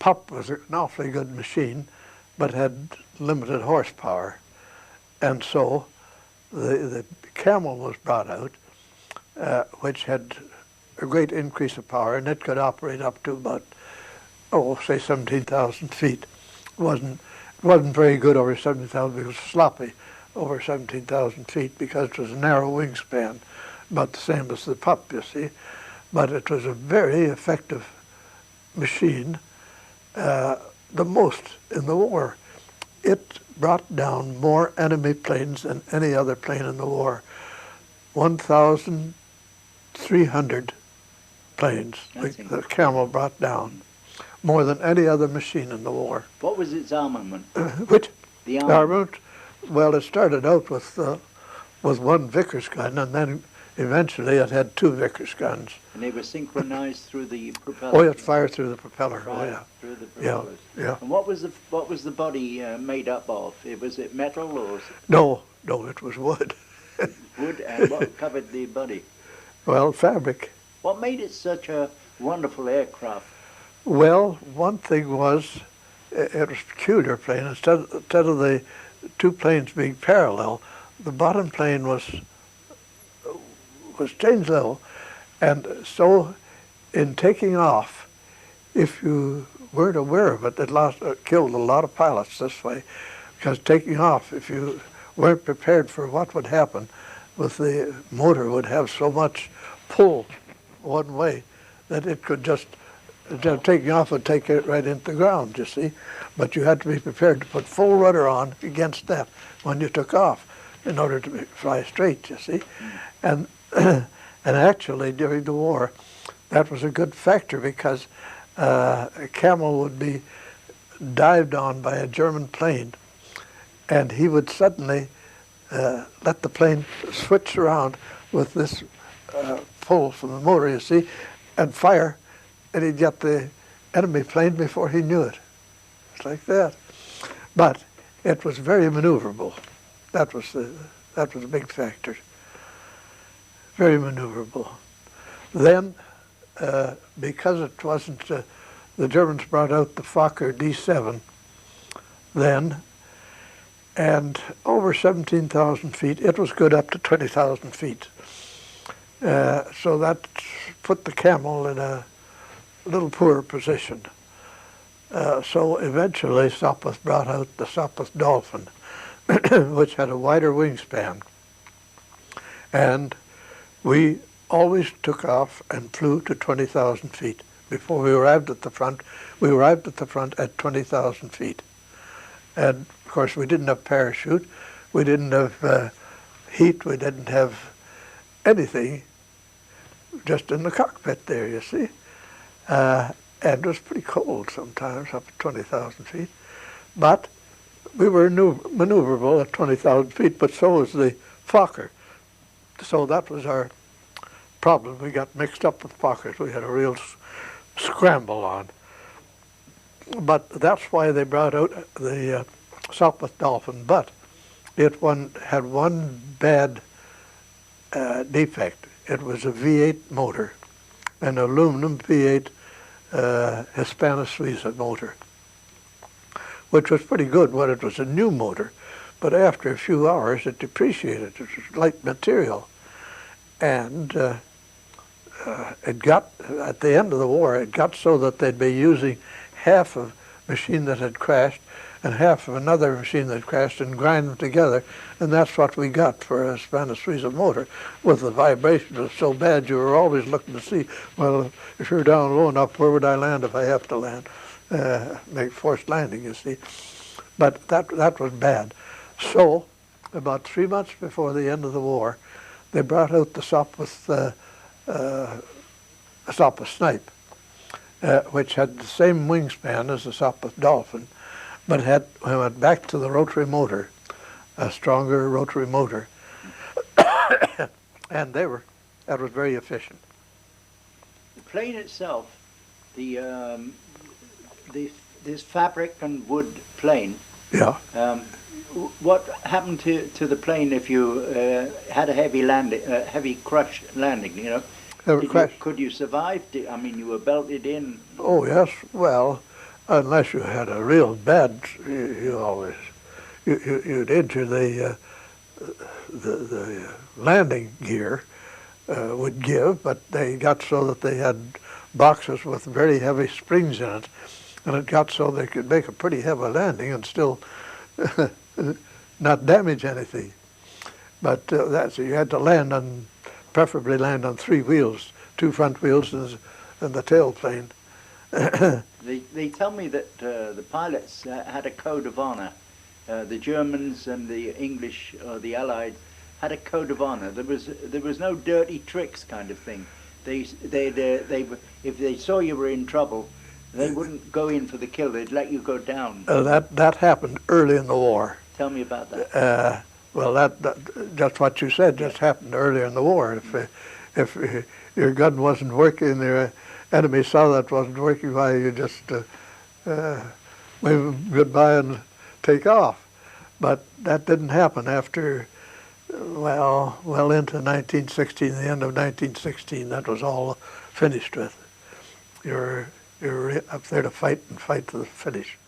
pup was an awfully good machine, but had limited horsepower. And so the Camel was brought out, which had a great increase of power, and it could operate up to about, say 17,000 feet. It wasn't very good over 17,000. It was sloppy over 17,000 feet because it was a narrow wingspan, about the same as the pup, you see. But it was a very effective machine, the most in the war. It brought down more enemy planes than any other plane in the war. 1,300 planes the Camel brought down, more than any other machine in the war. What was its armament? Which? The armament? Well, it started out with one Vickers gun, and then eventually it had 2 Vickers guns. And they were synchronized through the propeller? Oh, it fired through the propeller. Through the propellers. Yeah. And what was the body made up of? Was it metal or? No, it was wood. Wood, and what covered the body? Well, fabric. What made it such a wonderful aircraft? Well, one thing was, it was a peculiar plane. Instead of the 2 planes being parallel, the bottom plane was changed level, and so in taking off, if you weren't aware of it, it killed a lot of pilots this way, because taking off, if you weren't prepared for what would happen, with the motor would have so much pull one way that it could just, instead of taking off, would take it right into the ground, you see. But you had to be prepared to put full rudder on against that when you took off in order to fly straight, you see. And actually, during the war, that was a good factor because a Camel would be dived on by a German plane, and he would suddenly let the plane switch around with this pull from the motor, you see, and fire, and he'd get the enemy plane before he knew it. It's like that. But it was very maneuverable. That was a big factor. Very maneuverable. Then, because it wasn't, the Germans brought out the Fokker D7 then, and over 17,000 feet, it was good up to 20,000 feet. So that put the Camel in a little poor position. So eventually Sopwith brought out the Sopwith Dolphin, which had a wider wingspan. And we always took off and flew to 20,000 feet. Before we arrived at the front, at 20,000 feet. And of course we didn't have parachute, we didn't have heat, we didn't have anything, just in the cockpit there, you see. And it was pretty cold sometimes up at 20,000 feet. But we were maneuverable at 20,000 feet, but so was the Fokker. So that was our problem. We got mixed up with Fokkers. We had a real scramble on. But that's why they brought out the Sopwith Dolphin. But it had one bad defect. It was a V8 motor, an aluminum V8 Hispano-Suiza motor, which was pretty good when it was a new motor. But after a few hours, it depreciated. It was light material. And it got, at the end of the war, it got so that they'd be using half of a machine that had crashed and half of another machine that crashed and grind them together. And that's what we got for a Hispano-Suiza motor. With the vibration was so bad, you were always looking to see, well, if you're down low enough, where would I land if I have to land? Make forced landing, you see. But that was bad. So, about 3 months before the end of the war, they brought out the Sopwith Snipe, which had the same wingspan as the Sopwith Dolphin, but went back to the rotary motor, a stronger rotary motor, and that was very efficient. The plane itself, this fabric and wood plane. Yeah. What happened to the plane if you had a heavy crush landing? You know, could you survive? I mean, you were belted in. Oh yes. Well, unless you had a real bad, you always, you'd injure the landing gear would give, but they got so that they had boxes with very heavy springs in it, and it got so they could make a pretty heavy landing and still not damage anything. But that's, you had to land on, preferably land on 3 wheels, 2 front wheels and the tailplane. They tell me that the pilots had a code of honor. The Germans and the English, or the Allied, had a code of honor. There was no dirty tricks kind of thing. If they saw you were in trouble, they wouldn't go in for the kill. They'd let you go down. That happened early in the war. Tell me about that. Well, that just what you said just happened earlier in the war. If your gun wasn't working, the enemy saw that wasn't working, why you just wave them goodbye and take off. But that didn't happen after, well into 1916, the end of 1916. That was all finished with. You're up there to fight and fight to the finish.